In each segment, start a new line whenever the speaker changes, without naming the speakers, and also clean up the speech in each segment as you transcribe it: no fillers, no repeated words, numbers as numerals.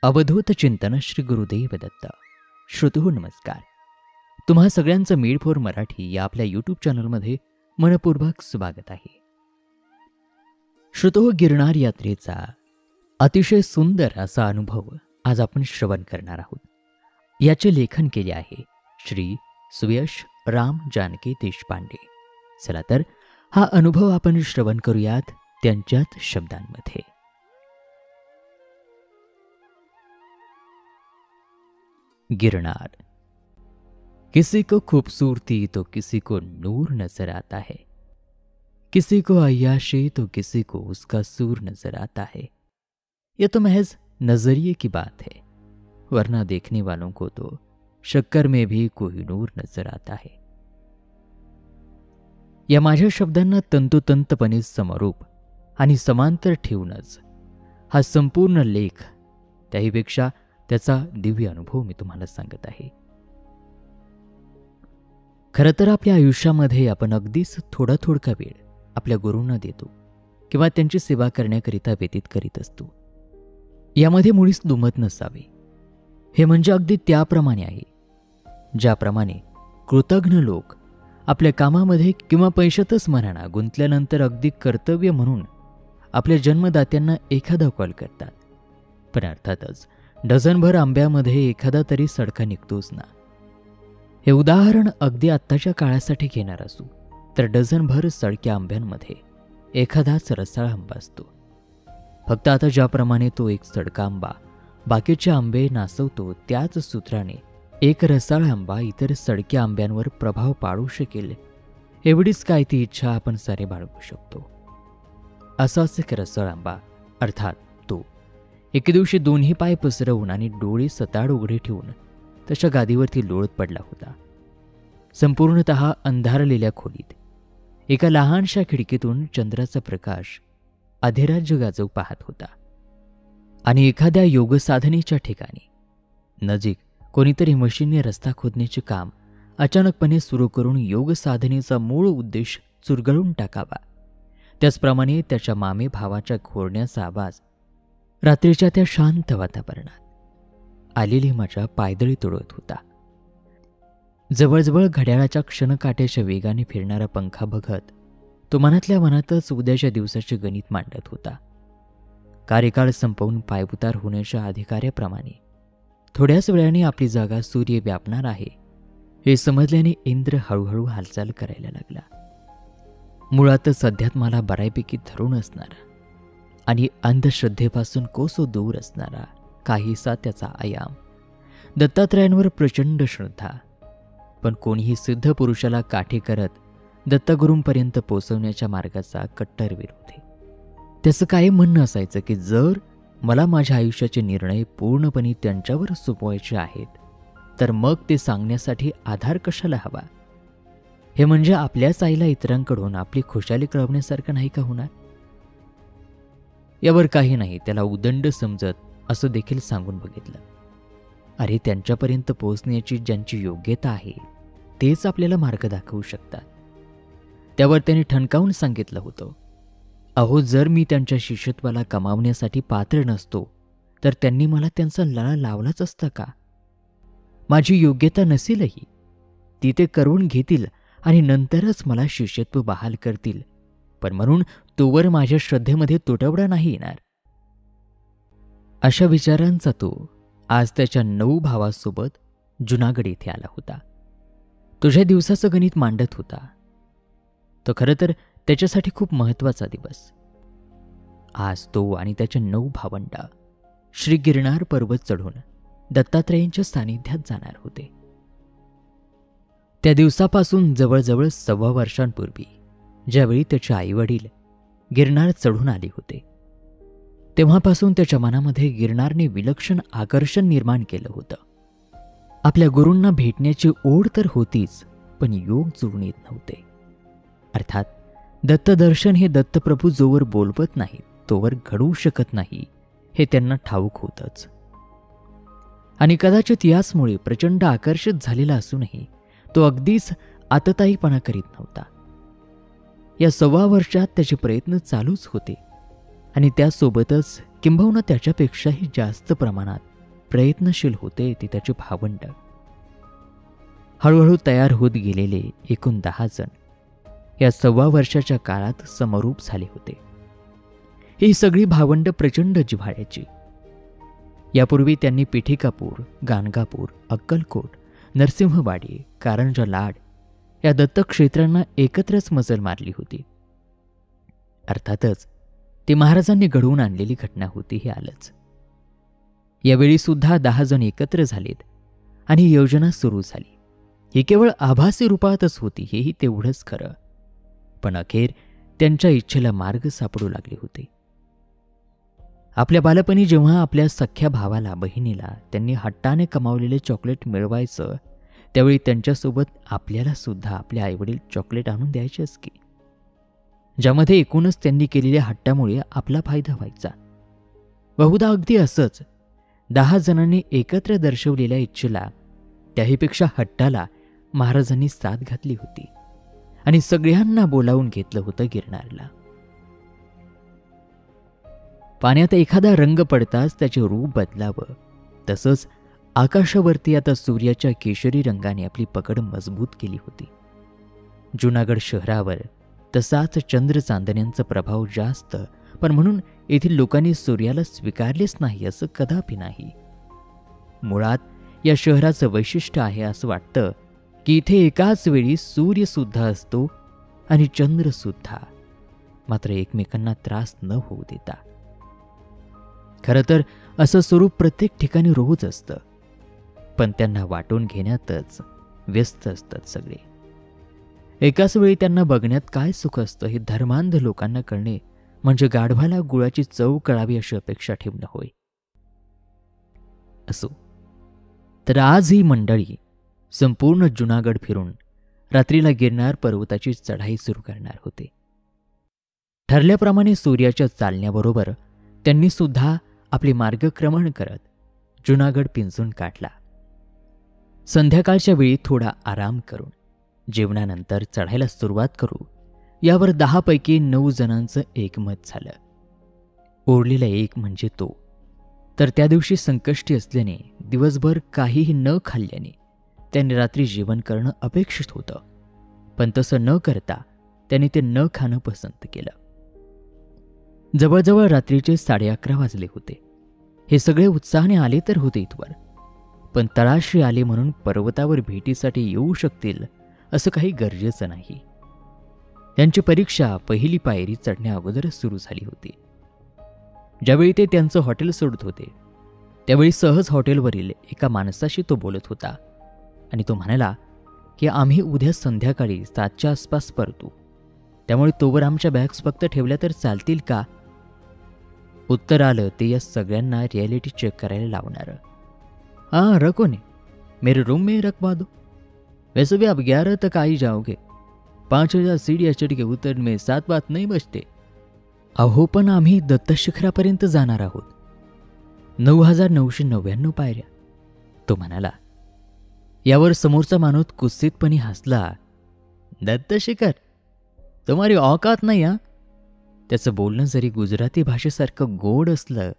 अवधूत चिंतन श्री गुरुदेव दत्त. श्रोतहो नमस्कार. तुम्हा सगळ्यांचं मेड फॉर मराठी या आपल्या यूट्यूब चॅनलमध्ये मनपूर्वक स्वागत आहे. श्रोतहो, गिरनार यात्रेचा अतिशय सुंदर असा अनुभव आज आपण श्रवण करणार आहोत. याचे लेखन केले आहे श्री सुयश राम जानकी देशपांडे. चला तर हा अनुभव आपण श्रवण करूयात त्यांच्याच शब्दांमध्ये. गिरनार. किसी को खूबसूरती तो किसी को नूर नजर आता है, किसी को अय्याशी तो किसी को उसका सूर नजर आता है. यह तो महज नजरिए की बात है, वरना देखने वालों को तो शक्कर में भी कोई नूर नजर आता है. या माझ्या शब्दांना तंतोतंतपणे समरूप आणि समांतर ठेवूनच हा संपूर्ण लेख, त्याहीपेक्षा त्याचा दिव्य अनुभव मी तुम्हाला सांगत आहे. खरं तर आपल्या आयुष्यामध्ये आपण अगदीच थोडा वेळ आपल्या गुरूंना देतो किंवा त्यांची सेवा करण्याकरिता व्यतीत करीत असतो. यामध्ये मुळीच दुमत नसावे. हे म्हणजे अगदी त्याप्रमाणे आहे ज्याप्रमाणे कृतज्ञ लोक आपल्या कामामध्ये किंवा पैशातच मनाना गुंतल्यानंतर अगदी कर्तव्य म्हणून आपल्या जन्मदात्यांना एखादा कॉल करतात. पण अर्थातच डझनभर आंब्यामध्ये एखादा तरी सडका निघतोच ना. हे उदाहरण अगदी आत्ताच्या काळासाठी घेणार असू तर डझनभर सडक्या आंब्यांमध्ये एखादाच रसाळ आंबा असतो. फक्त आता ज्याप्रमाणे तो एक सडका आंबा बाकीचे आंबे नासवतो, त्याच सूत्राने एक रसाळ आंबा इतर सडक्या आंब्यांवर प्रभाव पाडू शकेल एवढीच काय ती इच्छा आपण सारे बाळगू शकतो. असाच एक रसाळ आंबा अर्थात तो एके दिवशी दोन्ही पाय पसरवून आणि डोळे सताड उघडे ठेवून तशा गादीवरती लोळत पडला होता. संपूर्णतः अंधारलेल्या खोलीत एका लहानशा खिडकीतून चंद्राचा प्रकाश अधिराज्य गाजव पाहत होता. आणि एखाद्या योगसाधनेच्या ठिकाणी नजीक कोणीतरी मशीनने रस्ता खोदण्याचे काम अचानकपणे सुरू करून योगसाधनेचा मूळ उद्देश चुरगळून टाकावा. त्याचप्रमाणे त्याच्या मामे भावाच्या घोरण्याचा आवाज रात्रीच्या त्या शांत वातावरणात आलेली माझ्या पायदळी तोडत होता. जवळजवळ घड्याळाच्या क्षणकाट्याच्या वेगाने फिरणारा पंखा बघत तो मनातल्या मनातच उद्याच्या दिवसाचे गणित मांडत होता. कार्यकाळ संपवून पायउतार होण्याच्या अधिकाऱ्याप्रमाणे थोड्याच वेळाने आपली जागा सूर्य व्यापणार आहे हे समजल्याने इंद्र हळूहळू हालचाल करायला लागला. मुळातच अध्यात्माला बऱ्यापैकी धरून असणारा आणि अंधश्रद्धेपासून कोसो दूर असणारा काहीसा त्याचा आयाम. दत्तात्रयांवर प्रचंड श्रद्धा, पण कोणीही सिद्ध पुरुषाला काठी करत दत्तगुरूंपर्यंत पोचवण्याच्या मार्गाचा कट्टर विरोधी. त्याचं कायम म्हणणं असायचं की जर मला माझ्या आयुष्याचे निर्णय पूर्णपणे त्यांच्यावर सोपवायचे आहेत तर मग ते सांगण्यासाठी आधार कशाला हवा. हे म्हणजे आपल्याच आईला इतरांकडून आपली खुशाली कळवण्यासारखं नाही का होणार. यावर काही नाही त्याला उदंड समजत असं देखील सांगून बघितलं. अरे, त्यांच्यापर्यंत पोहोचण्याची ज्यांची योग्यता आहे तेच आपल्याला मार्ग दाखवू शकतात. त्यावर त्यांनी ठणकावून सांगितलं होतं, अहो, जर मी त्यांच्या शिष्यत्वाला कमावण्यासाठी पात्र नसतो तर त्यांनी मला त्यांचा लळा लावलाच असता का. माझी योग्यता नसेलही ती ते करून घेतील आणि नंतरच मला शिष्यत्व बहाल करतील, पण म्हणून तोवर माझ्या श्रद्धेमध्ये तुटवडा नाही येणार. अशा विचारांचा तो आज त्याच्या 9 भावासोबत जुनागड येथे आला होता. तुझ्या दिवसाचं गणित मांडत होता. तो खरं तर त्याच्यासाठी खूप महत्वाचा दिवस. आज तो आणि त्याच्या 9 भावंडा श्री गिरनार पर्वत चढून दत्तात्रयांच्या सानिध्यात जाणार होते. त्या दिवसापासून जवळजवळ 1.25 वर्षांपूर्वी ज्यावेळी त्याचे आईवडील गिरनार चढून आले होते तेव्हापासून त्याच्या मनामध्ये गिरनारने विलक्षण आकर्षण निर्माण केलं होतं. आपल्या गुरूंना भेटण्याची ओढ तर होतीच, पण योग जुळून येत नव्हते. अर्थात दत्तदर्शन हे दत्तप्रभू जोवर बोलवत नाही तोवर घडवू शकत नाही हे त्यांना ठाऊक होतंच. आणि कदाचित याचमुळे प्रचंड आकर्षित झालेला असूनही तो अगदीच आतताईपणा करीत नव्हता. या 1.25 वर्षात त्याचे प्रयत्न चालूच होते आणि त्यासोबतच किंबहुना त्याच्यापेक्षाही जास्त प्रमाणात प्रयत्नशील होते ते त्याचे भावंड. हळूहळू तयार होत गेलेले एकूण 10 जण या 1.25 वर्षाच्या काळात समरूप झाले होते. ही सगळी भावंड प्रचंड जिव्हाळ्याची. यापूर्वी त्यांनी पिठिकापूर, गाणगापूर, अक्कलकोट, नरसिंहवाडी, कारंजा लाड या दत्तक्षेत्रांना एकत्रच मजल मारली होती. अर्थातच ती महाराजांनी घडवून आणलेली घटना होती हे आलंच. यावेळी सुद्धा 10 जण एकत्र झालेत आणि योजना सुरू झाली. ही केवळ आभासी रूपातच होती हेही तेवढंच खरं, पण अखेर त्यांच्या इच्छेला मार्ग सापडू लागले होते. आपल्या बालपणी जेव्हा आपल्या सख्या भावाला, बहिणीला त्यांनी हट्टाने कमावलेले चॉकलेट मिळवायचं, त्यावेळी त्यांच्यासोबत आपल्याला सुद्धा आपले आईवडील चॉकलेट आणून द्यायचेच की, ज्यामध्ये एकूणच त्यांनी केलेल्या हट्टामुळे आपला फायदा व्हायचा. बहुधा अगदी असंच 10 जणांनी एकत्र दर्शवलेल्या इच्छेला, त्याहीपेक्षा हट्टाला महाराजांनी साथ घातली होती आणि सगळ्यांना बोलावून घेतलं होतं गिरनारला. पाण्यात एखादा रंग पडताच त्याचे रूप बदलावं, तसंच आकाशावरती आता सूर्याच्या केशरी रंगाने आपली पकड मजबूत केली होती. जुनागड शहरावर तसाच चंद्र चांदण्यांचा प्रभाव जास्त, पण म्हणून येथील लोकांनी सूर्याला स्वीकारलेच नाही असं कदापि नाही. मुळात या शहराचं वैशिष्ट्य आहे असं वाटतं की इथे एकाच वेळी सूर्यसुद्धा असतो आणि चंद्रसुद्धा, मात्र एकमेकांना त्रास न होऊ देता. खरं तर असं स्वरूप प्रत्येक ठिकाणी रोज असतं, पण त्यांना वाटून घेण्यातच व्यस्त असतात सगळे. एकाच वेळी त्यांना बघण्यात काय सुख असतं हे धर्मांध लोकांना कळणे म्हणजे गाढवाला गुळाची चव कळावी अशी अपेक्षा ठेवणं होय. असो, तर आज ही मंडळी संपूर्ण जुनागड फिरून रात्रीला गिरनार पर्वताची चढाई सुरू करणार होते. ठरल्याप्रमाणे सूर्याच्या चालण्याबरोबर त्यांनी सुद्धा आपले मार्गक्रमण करत जुनागड पिंजून काढला. संध्याकाळच्या वेळी थोडा आराम करून जेवणानंतर चढायला सुरुवात करू यावर 10 पैकी 9 जणांचं एकमत झालं. उरलेला एक म्हणजे तो तर त्या दिवशी संकष्टी असल्याने दिवसभर काहीही न खाल्ल्याने त्यांनी रात्री जेवण करणं अपेक्षित होतं, पण तसं न करता त्यांनी ते न खाणं पसंत केलं. जवळजवळ रात्रीचे 11:30 वाजले होते. हे सगळे उत्साहाने आले तर होते इथवर, पण तळाशी आले म्हणून पर्वतावर भेटीसाठी येऊ शकतील असं काही गरजेचं नाही. त्यांची परीक्षा पहिली पायरी चढण्या अगोदरच सुरू झाली होती. ज्यावेळी ते त्यांचं हॉटेल सोडत होते त्यावेळी सहज हॉटेलवरील एका माणसाशी तो बोलत होता आणि तो म्हणाला की आम्ही उद्या संध्याकाळी 7च्या आसपास परतू, त्यामुळे तोवर आमच्या बॅग्स फक्त ठेवल्या तर चालतील का? उत्तर आलं ते या सगळ्यांना रिॲलिटी चेक करायला लावणारं. हाँ रखो ने, मेरे रूम में रखवा दो, वैसे भी आप 11 तक आ ही जाओगे, 5000 सीढ़ियाँ चढ़ के उतरने में 7 बात नहीं बचते. अहो पण आम्ही दत्तशिखरापर्यंत जाणार आहोत, 9999 पायऱ्या, तो म्हणाला. यावर समोरचा माणूस कुत्सितपणे हसला. दत्तशिखर, तुम्हारी औकात नाही हा. त्याचं बोलणं जरी गुजराती भाषेसारखं गोड असलं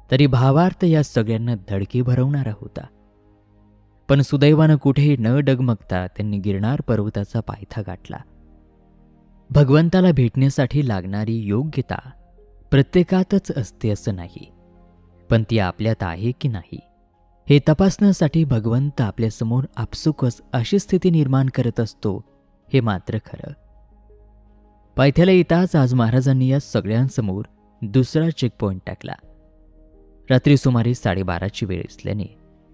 तरी भावार्थ या सगळ्यांना धडकी भरवणारा होता. पण सुदैवानं कुठेही न डगमगता त्यांनी गिरनार पर्वताचा पायथा गाठला. भगवंताला भेटण्यासाठी लागणारी योग्यता प्रत्येकातच असते असं नाही, पण ती आपल्यात आहे की नाही हे तपासण्यासाठी भगवंत आपल्यासमोर आपसुकच अशी स्थिती निर्माण करत असतो हे मात्र खरं. पायथ्याला येताच आज महाराजांनी या सगळ्यांसमोर दुसरा चेकपॉइंट टाकला. रात्री सुमारे 12:30ची वेळ असल्याने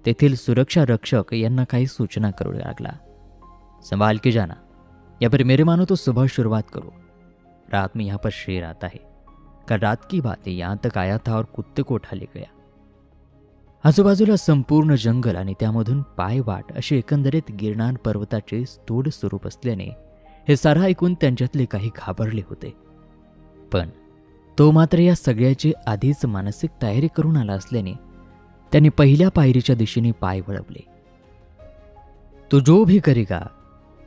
तेथील सुरक्षा रक्षक यांना काही सूचना करू लागला. संभाल के जाना, या फिर मेरे मानो तो सुबह शुरुआत करो. रात में यहाँ पर शेर आता है, कल रात की बात है, यहाँ तक आया था और कुत्ते को उठा ले गया. आजूबाजूला संपूर्ण जंगल आणि त्यामधून पायवाट अशी एकंदरीत गिरनार पर्वताचे स्थूल स्वरूप असल्याने हे सारं ऐकून त्यांच्यातले काही घाबरले होते. पण तो मात्र या सगळ्याची आधीच मानसिक तयारी करून आला असल्याने त्यांनी पहिल्या पायरीच्या दिशेने पाय वळवले. तो जो भी करेगा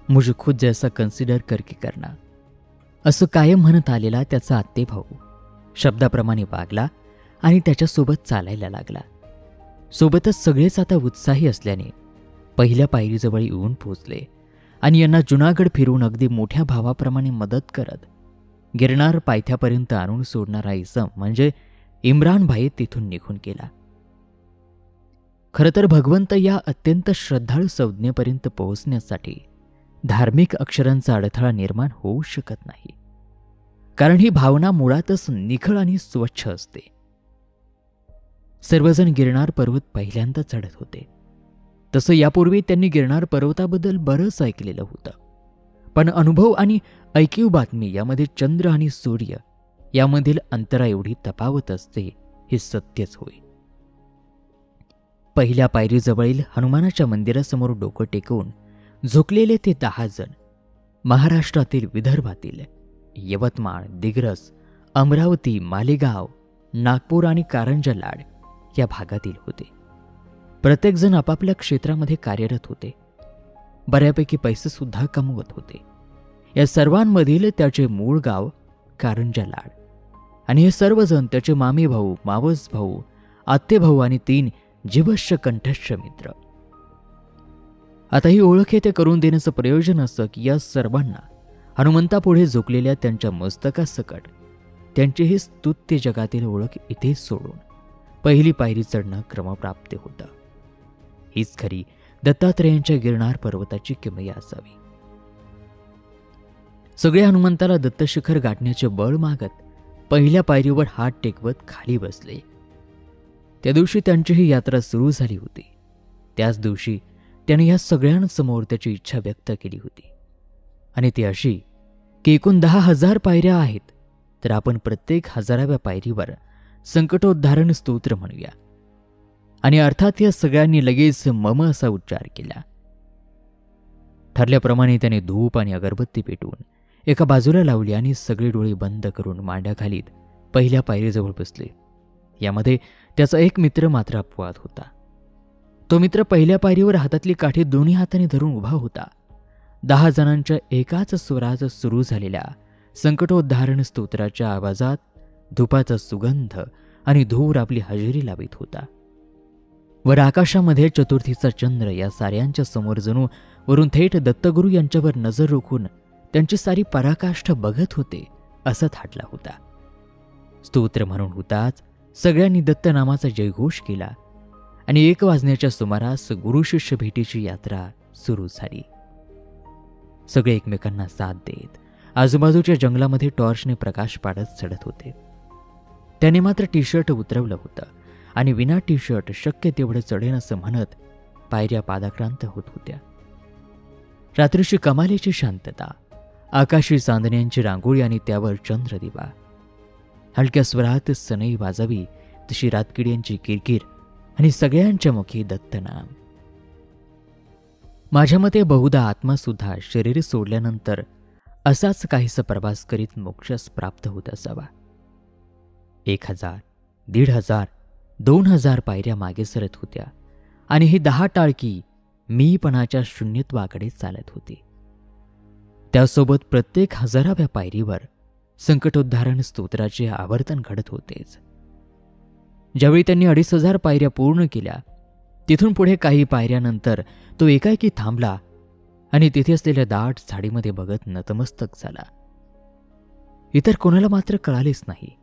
मुझे खुद जैसा कंसिडर करके करना, असं कायम म्हणत आलेला त्याचा आत्तेभाऊ शब्दाप्रमाणे वागला आणि त्याच्यासोबत चालायला लागला. सोबतच सगळेच आता उत्साही असल्याने पहिल्या पायरीजवळ येऊन पोचले आणि यांना जुनागड फिरून अगदी मोठ्या भावाप्रमाणे मदत करत गिरनार पायथ्यापर्यंत आणून सोडणारा इसम म्हणजे इम्रान भाई तिथून निघून गेला. खरं तर भगवंत या अत्यंत श्रद्धाळू संज्ञेपर्यंत पोहोचण्यासाठी धार्मिक अक्षरांचा अडथळा निर्माण होऊ शकत नाही, कारण ही भावना मुळातच निखळ आणि स्वच्छ असते. सर्वजण गिरनार पर्वत पहिल्यांदा चढत होते. तसं यापूर्वी त्यांनी गिरनार पर्वताबद्दल बरंच ऐकलेलं होतं, पण अनुभव आणि ऐकीव बातमी यामध्ये चंद्र आणि सूर्य यामधील अंतरा एवढी तफावत असते हे सत्यच होय. पहिल्या पायरीजवळील हनुमानाच्या मंदिरासमोर डोकं टेकवून झोकलेले ते 10 जण महाराष्ट्रातील विदर्भातील यवतमाळ, दिग्रस, अमरावती, मालेगाव, नागपूर आणि कारंजा लाड या भागातील होते. प्रत्येकजण आपापल्या क्षेत्रामध्ये कार्यरत होते. बऱ्यापैकी पैसे सुद्धा कमवत होते. या सर्वांमधील त्याचे मूळ गाव कारंजा लाड आणि हे सर्वजण त्याचे मामी भाऊ, मावस भाऊ, आत्ते भाऊ आणि 3 जीवश्य कंठस्थ मित्र. आता ही ओळख येथे करून देण्याचं प्रयोजन असं की या सर्वांना हनुमंतापुढे झोकलेल्या त्यांच्या मस्तकासकट त्यांचे हे स्तुत्य जगातील ओळख इथेच सोडून पहिली पायरी चढणं क्रमप्राप्त होतं. हीच खरी दत्तात्रेयांच्या गिरनार पर्वताची किमया असावी. सगळे हनुमंताला दत्तशिखर गाठण्याचे बळ मागत पहिल्या पायरीवर हात टेकवत खाली बसले. त्या दिवशी त्यांची ही यात्रा सुरू झाली होती. त्याच दिवशी त्याने या सगळ्यांसमोर त्याची इच्छा व्यक्त केली होती, आणि ती अशी की एकूण 10,000 पायऱ्या आहेत, तर आपण प्रत्येक 1000व्या पायरीवर संकटोद्धारण स्तोत्र म्हणूया. आणि अर्थात या सगळ्यांनी लगेच मम असा उच्चार केला. ठरल्याप्रमाणे त्याने धूप आणि अगरबत्ती पेटवून एका बाजूला लावली आणि सगळे डोळे बंद करून मांड्या घालीत पहिल्या पायरीजवळ बसले. यामध्ये त्याचा एक मित्र मात्र अपवाद होता. तो मित्र पहिल्या पायरीवर हातातली काठी दोन्ही हाताने धरून उभा होता. 10 जणांच्या एकाच स्वरात सुरू झालेल्या संकटोद्धारण स्तोत्राच्या आवाजात धुपाचा सुगंध आणि धूर आपली हजेरी लावित होता. वर आकाशामध्ये चतुर्थीचा चंद्र या साऱ्यांच्या समोर जणू वरून थेट दत्तगुरू यांच्यावर नजर रोखून त्यांची सारी पराकाष्ठा बघत होते असा थाटला होता. स्तोत्र म्हणून होताच सगळ्यांनी दत्तनामाचा जयघोष केला आणि 1 वाजण्याच्या सुमारास गुरु शिष्य भेटीची यात्रा सुरू झाली. सगळे एकमेकांना साथ देत आजूबाजूच्या जंगलामध्ये टॉर्चने प्रकाश पाडत चढत होते. त्याने मात्र टी-शर्ट उतरवलं होतं आणि विना टी-शर्ट शक्य तेवढं चढेन असं म्हणत पायऱ्या पादाक्रांत होत होत्या. रात्रीची कमालीची शांतता, आकाशी चांदण्यांची रांगोळी आणि त्यावर चंद्रदिवा. हलक्या स्वरात सनई वाजावी तशी रातकिड्यांची किरकिर आणि सगळ्यांच्या मुखी दत्तनाम. माझ्या मते बहुधा आत्मा सुद्धा शरीर सोडल्यानंतर असाच काहीसा प्रवास करीत मोक्षास प्राप्त होत असावा. 1000, 1500, 2000 पायऱ्या मागे सरत होत्या आणि ही 10 टाळकी मीपणाच्या शून्यत्वाकडे चालत होती. त्यासोबत प्रत्येक 1000व्या पायरीवर संकटोद्धारण स्तोत्राचे आवर्तन घडत होतेच. ज्यावेळी त्यांनी 2500 पायऱ्या पूर्ण केल्या, तिथून पुढे काही पायऱ्यानंतर तो एकाएकी थांबला आणि तिथे असलेल्या दाट झाडीमध्ये बघत नतमस्तक झाला. इतर कोणाला मात्र कळालेच नाही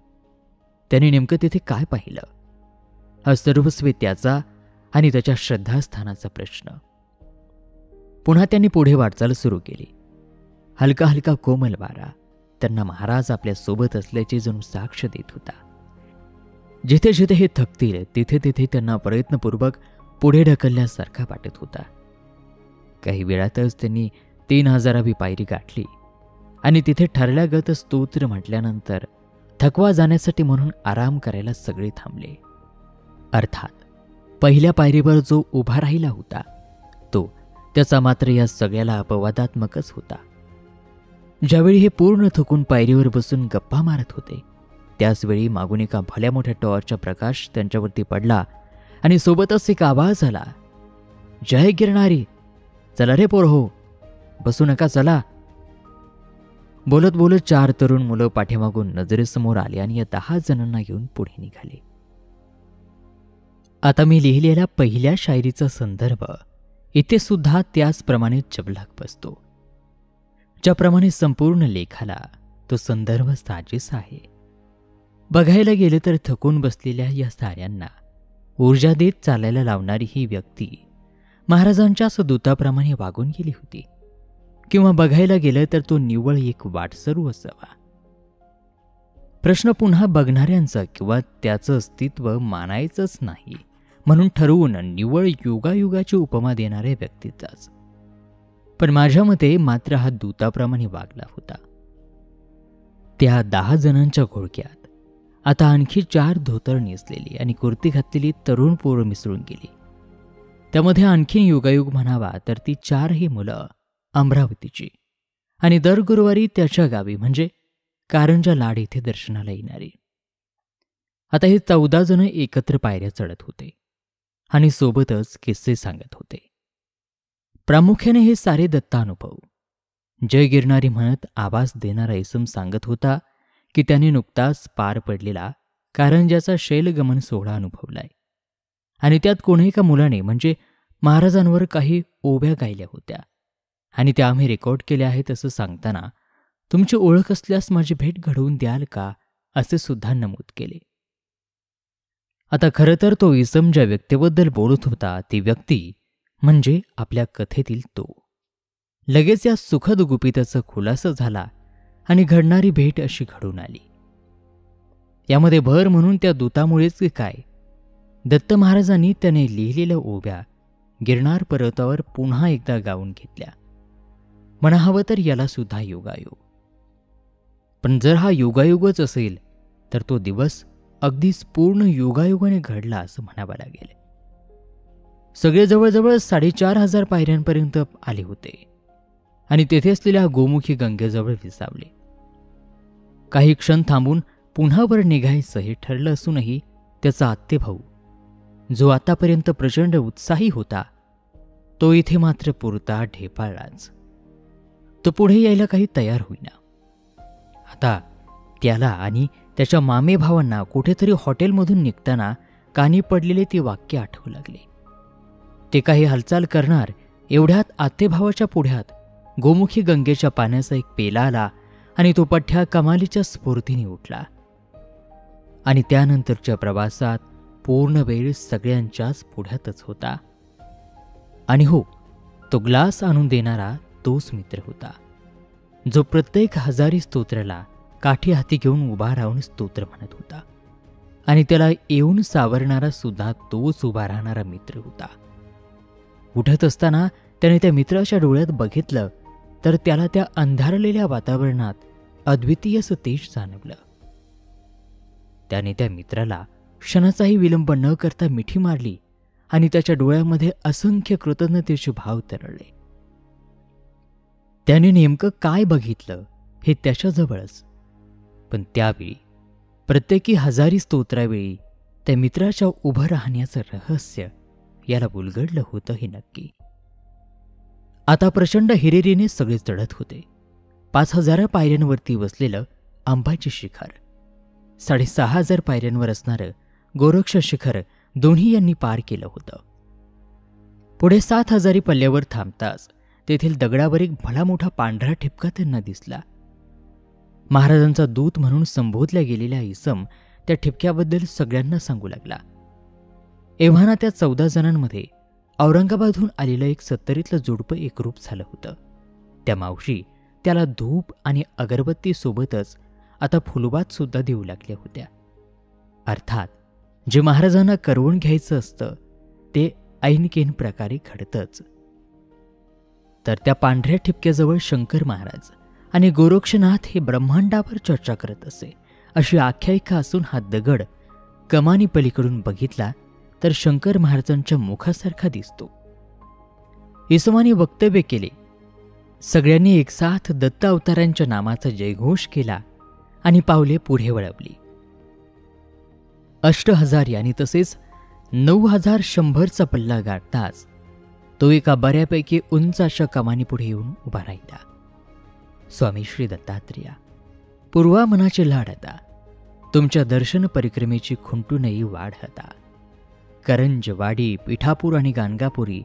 त्याने नेमकं तिथे काय पाहिलं. हा सर्वस्वी त्याचा आणि त्याच्या श्रद्धास्थानाचा प्रश्न. पुन्हा त्यांनी पुढे वाटचाल सुरू केली. हलका हलका कोमल वारा त्यांना महाराज आपल्या सोबत असल्याची जणू साक्ष देत होता. जिथे जिथे हे थकतील तिथे तिथे त्यांना प्रयत्नपूर्वक पुढे ढकलल्यासारखा वाटत होता. काही वेळातच त्यांनी 3000वी पायरी गाठली आणि तिथे ठरल्यागत स्तोत्र म्हटल्यानंतर थकवा जाण्यासाठी म्हणून आराम करायला सगळे थांबले. अर्थात पहिल्या पायरीवर जो उभा राहिला होता तो त्याचा मात्र या सगळ्याला अपवादात्मकच होता. ज्यावेळी हे पूर्ण थकून पायरीवर बसून गप्पा मारत होते त्याचवेळी मागून एका भल्या मोठ्या टॉर्चचा प्रकाश त्यांच्यावरती पडला आणि सोबतच एक आवाज आला, जय गिरणारी, चला रे पोरहो, बसू नका चला. बोलत बोलत 4 तरुण मुलं पाठीमागून नजरेसमोर आले आणि या 10 जणांना घेऊन पुढे निघाले. आता मी लिहिलेल्या पहिल्या शायरीचा संदर्भ इथे सुद्धा त्याचप्रमाणे जबलाक बसतो, ज्याप्रमाणे संपूर्ण लेखाला तो संदर्भ साजेसा आहे. बघायला गेलं तर थकून बसलेल्या या साऱ्यांना ऊर्जा देत चालायला लावणारी ही व्यक्ती महाराजांच्याच दूताप्रमाणे वागून गेली होती, किंवा बघायला गेलं तर तो निव्वळ एक वाटसरू असावा. प्रश्न पुन्हा बघणाऱ्यांचा किंवा त्याचं अस्तित्व मानायचंच नाही म्हणून ठरवून निव्वळ युगायुगाची उपमा देणाऱ्या व्यक्तीचाच. पण माझ्या मते मात्र हा दूताप्रमाणे वागला होता. त्या 10 जणांच्या घोळक्यात आता आणखी 4 धोतर नेसलेली आणि कुर्ती घातलेली तरुण पोरं मिसळून गेली. त्यामध्ये आणखीन युगायुग म्हणावा तर ती 4ही मुलं अमरावतीची आणि दर गुरुवारी त्याच्या गावी म्हणजे कारंजा लाड इथे दर्शनाला येणारी. आता हे 14 जण एकत्र पायऱ्या चढत होते आणि सोबतच किस्से सांगत होते. प्रामुख्याने हे सारे दत्तानुभव. जय गिरणारी म्हणत आवाज देणारा इसम सांगत होता की त्याने नुकताच पार पडलेला कारंजाचा शैलगमन सोहळा अनुभवलाय आणि त्यात कोणी एका मुलाने म्हणजे महाराजांवर काही ओव्या गायल्या होत्या आणि त्या आम्ही रेकॉर्ड केल्या आहेत असं सांगताना तुमची ओळख असल्यास माझी भेट घडवून द्याल का असे सुद्धा नमूद केले. आता खरं तर तो इसम ज्या व्यक्तीबद्दल बोलत होता ती व्यक्ती म्हणजे आपल्या कथेतील तो. लगेच या सुखद गुपिताचा खुलासा झाला आणि घडणारी भेट अशी घडून आली. यामध्ये भर म्हणून त्या दूतामुळेच काय, दत्त महाराजांनी त्याने लिहिलेल्या ओव्या गिरनार पर्वतावर पुन्हा एकदा गाऊन घेतल्या. म्हणा हवं तर याला सुद्धा योगायोग. पण जर हा योगायोगच असेल तर तो दिवस अगदीच पूर्ण योगायोगाने घडला असं म्हणावं लागेल. सगळे जवळजवळ 4,500 पायऱ्यांपर्यंत आले होते आणि तेथे असलेल्या गोमुखी गंगेजवळ विसावले. काही क्षण थांबून पुन्हा वर निघायचं हे ठरलं असूनही त्याचा आत्तेभाऊ, जो आतापर्यंत प्रचंड उत्साही होता, तो इथे मात्र पुरता ढेपाळलाच. तो पुढे यायला काही तयार होईना. आता त्याला आणि त्याच्या मामे भावांना कुठेतरी हॉटेलमधून निघताना कानी पडलेले ते वाक्य आठवू लागले. ते काही हालचाल करणार एवढ्यात आत्तेभावाच्या पुढ्यात गोमुखी गंगेच्या पाण्याचा एक पेला आला आणि तो पठ्ठ्या कमालीच्या स्फूर्तीने उठला. आणि त्यानंतरच्या प्रवासात पूर्ण वेळ सगळ्यांच्याच पुढ्यातच होता. आणि हो, तो ग्लास आणून देणारा तोच मित्र होता, जो प्रत्येक हजारी स्तोत्राला काठी हाती घेऊन उभा राहून स्तोत्र म्हणत होता. आणि त्याला येऊन सावरणारा सुद्धा तोच उभा राहणारा मित्र होता. उठत असताना त्याने त्या मित्राच्या डोळ्यात बघितलं तर त्याला त्या अंधारलेल्या वातावरणात अद्वितीय असं तेज जाणवलं. त्याने त्या मित्राला क्षणाचाही विलंब न करता मिठी मारली आणि त्याच्या डोळ्यामध्ये असंख्य कृतज्ञतेचे भाव तरळले. त्याने नेमकं काय बघितलं हे त्याच्याजवळच, पण त्यावेळी प्रत्येकी हजारी स्तोत्रावेळी त्या मित्राच्या उभं राहण्याचं रहस्य याला उलगडलं होतं हे नक्की. आता प्रचंड हिरिरीने सगळे चढत होते. 5,000 पायऱ्यांवरती बसलेलं अंबाची शिखर, 6,500 पायऱ्यांवर असणारं गोरक्ष शिखर दोन्ही यांनी पार केलं होतं. पुढे 7,000 पल्ल्यावर थांबताच तेथील दगडावर एक भला मोठा पांढरा ठिपका त्यांना दिसला. महाराजांचा दूत म्हणून संबोधल्या गेलेला इसम त्या ठिपक्याबद्दल सगळ्यांना सांगू लागला. एव्हाना त्या 14 जणांमध्ये औरंगाबादहून आलेलं एक 70तलं जोडपं एकरूप झालं होतं. त्या मावशी त्याला धूप आणि अगरबत्ती सोबतच आता फुलवात सुद्धा देऊ लागल्या होत्या. अर्थात जे महाराजांना करवून घ्यायचं असतं ते ऐनकेन प्रकारे घडतंच. तर त्या पांढऱ्या ठिपक्याजवळ शंकर महाराज आणि गोरक्षनाथ हे ब्रह्मांडावर चर्चा करत असे अशी आख्यायिका असून हा दगड कमानी पलीकडून बघितला तर शंकर महाराजांच्या मुखासारखा दिसतो. इसमाने वक्तव्य केले. सगळ्यांनी एकसाथ दत्त अवतारांच्या नामाचा जयघोष केला आणि पावले पुढे वळवली. 8,000 आणि तसेच 9,100चा पल्ला गाठताच तो एका बऱ्यापैकी उंच अशा कमानीपुढे येऊन उभा राहिला. स्वामी श्री दत्तात्रेय, पूर्वा मनाचे लाड आता तुमच्या दर्शन परिक्रमेची खुंटूनही वाढ हता. करंज, वाडी, पिठापूर आणि गाणगापुरी,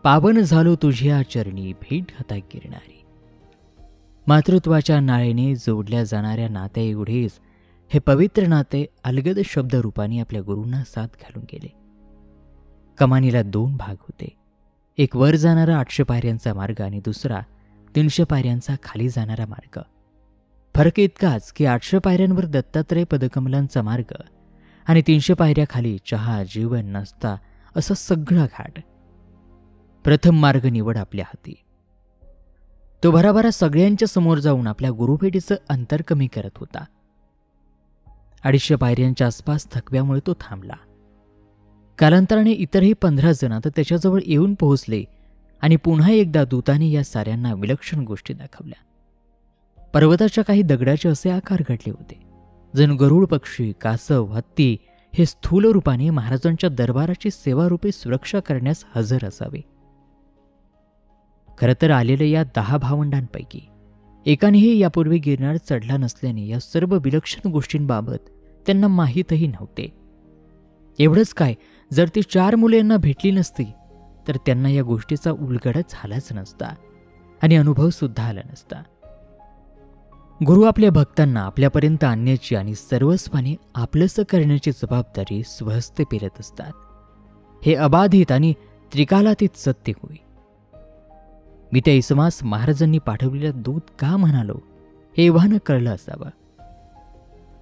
पावन झालो तुझ्या चरणी, भेट हाता गिरणारी. मातृत्वाच्या नाळेने जोडल्या जाणाऱ्या नात्या एवढेच हे पवित्र नाते अलगद शब्दरूपाने आपल्या गुरूंना साथ घालून गेले. कमानीला 2 भाग होते. एक वर जाणारा 800 पायऱ्यांचा मार्ग आणि दुसरा 300 पायऱ्यांचा खाली जाणारा मार्ग. फरक इतकाच की 800 पायऱ्यांवर दत्तात्रय पदकमलांचा मार्ग आणि 300 पायऱ्याखाली चहा, जेवण, नाश्ता असा सगळा घाट. प्रथम मार्ग निवड आपल्या हाती. तो भराभरा सगळ्यांच्या समोर जाऊन आपल्या गुरुभेटीचं अंतर कमी करत होता. 250 पायऱ्यांच्या आसपास थकव्यामुळे तो थांबला. कालांतराने इतरही 15 जण आता त्याच्याजवळ येऊन पोहोचले आणि पुन्हा एकदा दूताने या साऱ्यांना विलक्षण गोष्टी दाखवल्या. पर्वताच्या काही दगडाचे असे आकार घडले होते जण गरुड पक्षी, कासव, हत्ती हे स्थूल रूपाने महाराजांच्या दरबाराची सेवारूपी सुरक्षा करण्यास हजर असावे. खरं तर आलेल्या या 10 भावंडांपैकी एकानेही यापूर्वी गिरनार चढला नसल्याने या सर्व विलक्षण गोष्टींबाबत त्यांना माहीतही नव्हते. एवढंच काय, जर ती 4 मुले यांना भेटली नसती तर त्यांना या गोष्टीचा उलगडच झालाच नसता आणि अनुभव सुद्धा आला नसता. गुरु आपल्या भक्तांना आपल्यापर्यंत आणण्याची आणि सर्वस्वाने आपलंसं करण्याची जबाबदारी स्वहस्ते पेरत असतात. हे अबाधित आणि त्रिकालातीत सत्य होय. मी त्या इसमास महाराजांनी पाठवलेला दूत का म्हणालो हे एव्हानं कळलं असावं.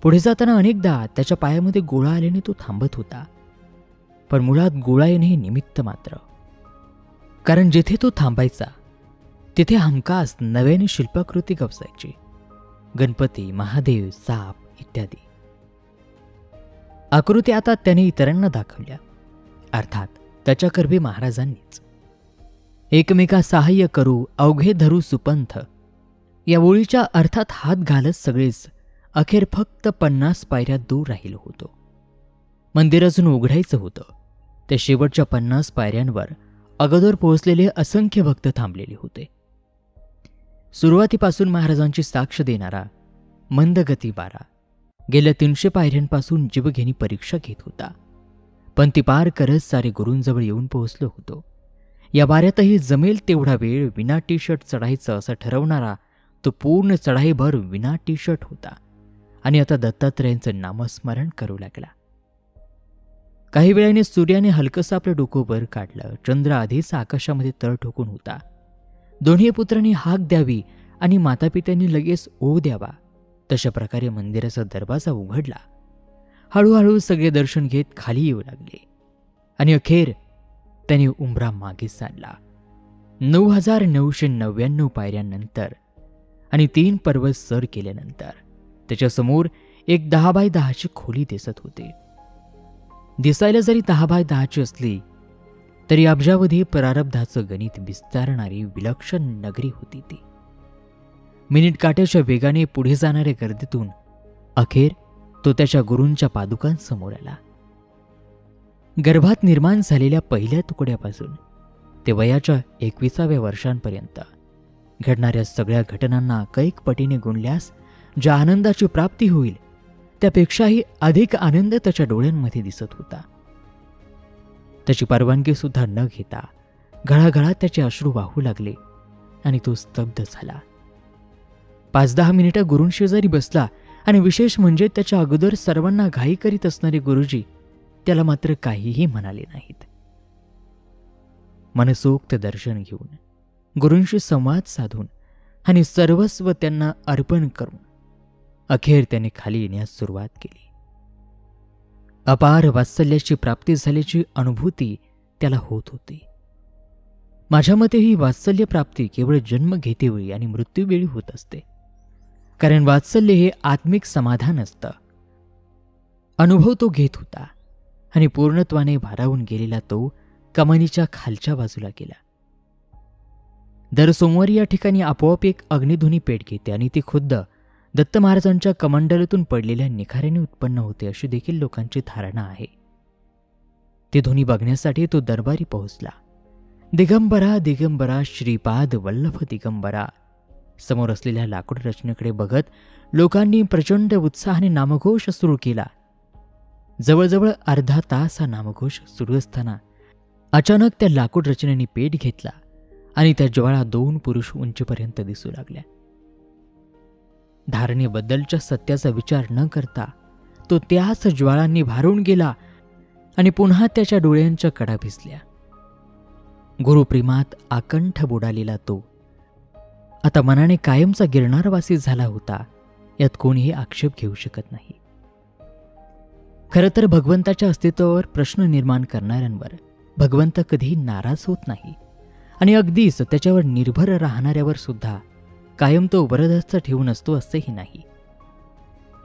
पुढे जाताना अनेकदा त्याच्या पायामध्ये गोळा आल्याने तो थांबत होता. पण मुळात गोळा येणे हे निमित्त मात्र. कारण जिथे तो थांबायचा तिथे हमखास नव्याने शिल्पाकृती गवसायची. गणपती, महादेव, साप इत्यादी आकृती आता त्याने इतरांना दाखवल्या. अर्थात त्याच्या कर्वी महाराजांनीच. एकमेका सहाय्य करू, अवघे धरू सुपंथ या ओळीच्या अर्थात हात घालत सगळेच अखेर फक्त 50 पायऱ्या दूर राहिलो होतो. मंदिर अजून उघडायचं होतं. त्या शेवटच्या 50 पायऱ्यांवर अगोदर पोहोचलेले असंख्य भक्त थांबलेले होते. सुरुवातीपासून महाराजांची साक्ष देणारा मंदगती वारा गेल्या 300 पायऱ्यांपासून जीवघेणी परीक्षा घेत होता. पण ती पार करत सारे गुरूंजवळ येऊन पोहोचलो होतो. या वाऱ्यातही जमेल तेवढा वेळ विना टी शर्ट चढायचं असं ठरवणारा तो पूर्ण चढाईभर विना टी शर्ट होता आणि आता दत्तात्रयांचं नामस्मरण करू लागला. काही वेळाने सूर्याने हलकसं आपलं डोकं वर काढलं. चंद्र आधीच आकाशामध्ये तळ ठोकून होता. दोन्ही पुत्रांनी हाक द्यावी आणि मातापित्यांनी लगेच ओढ द्यावा तशा प्रकारे मंदिराचा दरवाजा उघडला. हळूहळू सगळे दर्शन घेत खाली येऊ लागले आणि अखेर त्याने उंबरा मागे सारला. 9999 पायऱ्यांनंतर आणि 3 पर्वत सर केल्यानंतर त्याच्यासमोर एक 10 बाय 10ची खोली दिसत होती. दिसायला जरी 10 बाय 10ची असली तरी अब्जावधी प्रारब्धाचं गणित विस्तारणारी विलक्षण नगरी होती ती. मिनिट काट्याच्या वेगाने पुढे जाणाऱ्या गर्दीतून अखेर तो त्याच्या गुरूंच्या पादुकांसमोर आला. गर्भात निर्माण झालेल्या पहिल्या तुकड्यापासून ते वयाच्या 21व्या वर्षांपर्यंत घडणाऱ्या सगळ्या घटनांना कैक पटीने गुणल्यास ज्या आनंदाची प्राप्ती होईल त्यापेक्षाही अधिक आनंद त्याच्या डोळ्यांमध्ये दिसत होता. त्याची परवानगी सुद्धा न घेता घळाघळात त्याचे अश्रू वाहू लागले आणि तो स्तब्ध झाला. 5-10 मिनिटं गुरूंशेजारी बसला आणि विशेष म्हणजे त्याच्या अगोदर सर्वांना घाई करीत असणारे गुरुजी त्याला मात्र काहीही म्हणाले नाहीत. मनसोक्त दर्शन घेऊन, गुरूंशी संवाद साधून आणि सर्वस्व त्यांना अर्पण करून अखेर त्याने खाली येण्यास सुरुवात केली. अपार वात्सल्याची प्राप्ती झाल्याची अनुभूती त्याला होत होती. माझ्या मते ही वात्सल्य प्राप्ती केवळ जन्म घेतेवेळी आणि मृत्यूवेळी होत असते. कारण वात्सल्य हे आत्मिक समाधान असतं. अनुभव तो घेत होता आणि पूर्णत्वाने भारावून गेलेला तो कमानीच्या खालच्या बाजूला गेला. दर सोमवारी या ठिकाणी आपोआप एक अग्निध्वनी पेट घेते आणि ती खुद्द दत्त महाराजांच्या कमंडलूतून पडलेल्या निखाऱ्याने उत्पन्न होते अशी देखील लोकांची धारणा आहे. ती ध्वनी बघण्यासाठी तो दरबारी पोहोचला. दिगंबरा दिगंबरा श्रीपाद वल्लभ दिगंबरा समोर असलेल्या लाकूड रचनेकडे बघत लोकांनी प्रचंड उत्साहाने नामघोष सुरू केला. जवळजवळ अर्धा तास हा नामघोष सुरू असताना अचानक त्या लाकूड रचनेने पेट घेतला आणि त्या ज्वाळा 2 पुरुष उंचीपर्यंत दिसू लागल्या. धारणेबद्दलच्या सत्याचा विचार न करता तो त्याच ज्वाळांनी भारून गेला आणि पुन्हा त्याच्या डोळ्यांच्या कडा भिजल्या. गुरुप्रेमात आकंठ बुडालेला तो आता मनाने कायमचा गिरणारवासी झाला होता, यात कोणीही आक्षेप घेऊ शकत नाही. खरं तर भगवंताच्या अस्तित्वावर प्रश्न निर्माण करणाऱ्यांवर भगवंत कधीही नाराज होत नाही आणि अगदीच त्याच्यावर निर्भर राहणाऱ्यावर सुद्धा कायम तो वरदहस्त ठेवून असतो असेही नाही.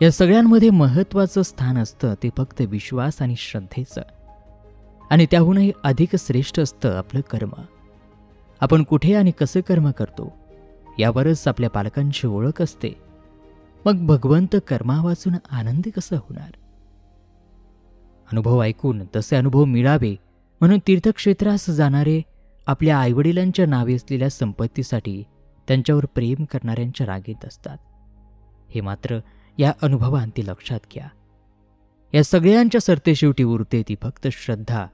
या सगळ्यांमध्ये महत्त्वाचं स्थान असतं ते फक्त विश्वास आणि श्रद्धेचं, आणि त्याहूनही अधिक श्रेष्ठ असतं आपलं कर्म. आपण कुठे आणि कसं कर्म करतो यावरच आपल्या पालकांची ओळख असते. मग भगवंत कर्मा वाचून आनंदी कसं होणार? अनुभव ऐकून तसे अनुभव मिळावे म्हणून तीर्थक्षेत्रास जाणारे आपल्या आईवडिलांच्या नावे असलेल्या संपत्तीसाठी त्यांच्यावर प्रेम करणाऱ्यांच्या रागेत असतात. हे मात्र या अनुभवांती लक्षात घ्या. या सगळ्यांच्या सरतेशेवटी उरते ती फक्त श्रद्धा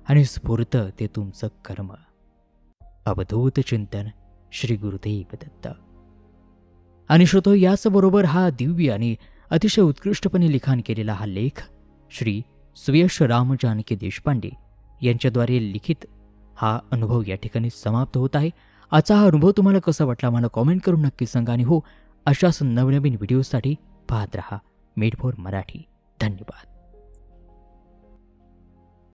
आणि स्फूर्त ते तुमचं कर्म. अवधूत चिंतन श्री गुरुदेव दत्त. आणि श्रोतो, याचबरोबर हा दिव्य आणि अतिशय उत्कृष्टपणे लिखाण केलेला हा लेख श्री सुयश राम जानकी देशपांडे यांच्याद्वारे लिखित हा अनुभव या ठिकाणी समाप्त होत आहे. आजचा हा अनुभव तुम्हाला कसा वाटला मला कॉमेंट करून नक्की सांगा. आणि हो, अशाच नवनवीन व्हिडिओसाठी पाहत रहा मेड फॉर मराठी. धन्यवाद.